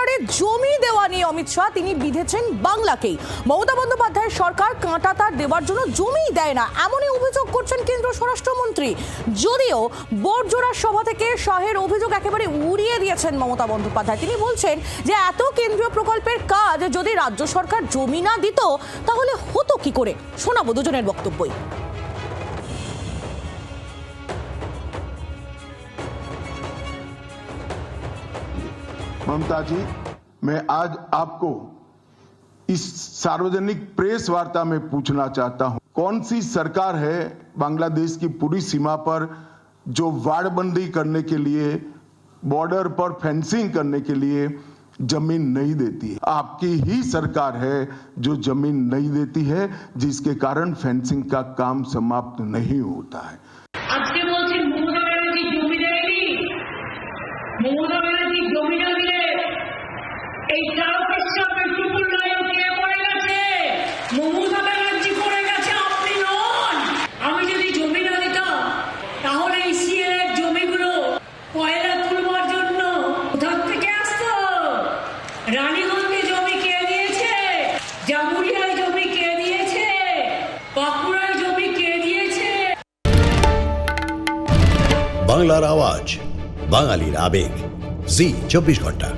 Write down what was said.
একেবারে জমি দেওয়া নিয়ে অমিত শাহ তিনি বিধেছেন বাংলাকেই। মমতা বন্দ্যোপাধ্যায়ের সরকার কাঁটাতার দেওয়ার জন্য জমি দেয় না, এমনই অভিযোগ করছেন কেন্দ্রীয় স্বরাষ্ট্রমন্ত্রী। যদিও বোর্ডজোড়ার সভা থেকে শাহের অভিযোগ একেবারে উড়িয়ে দিয়েছেন মমতা বন্দ্যোপাধ্যায়। তিনি বলছেন যে এত কেন্দ্রীয় প্রকল্পের কাজ যদি রাজ্য সরকার জমি না দিত তাহলে হতো কি করে। শোনাবো দুজনের বক্তব্যই। ममता जी, मैं आज आपको इस सार्वजनिक प्रेस वार्ता में पूछना चाहता हूं, कौन सी सरकार है बांग्लादेश की पूरी सीमा पर जो वाड़बंदी करने के लिए, बॉर्डर पर फेंसिंग करने के लिए जमीन नहीं देती है? आपकी ही सरकार है जो जमीन नहीं देती है, जिसके कारण फेंसिंग का काम समाप्त नहीं होता है। রানীগঞ্জে জমি কে দিয়েছে, জামুরিয়ায় জমি কে দিয়েছে, বাঁকুড়ায় জমি কে দিয়েছে। বাংলার আওয়াজ, বাঙালির আবেগ, জি 24 ঘন্টা।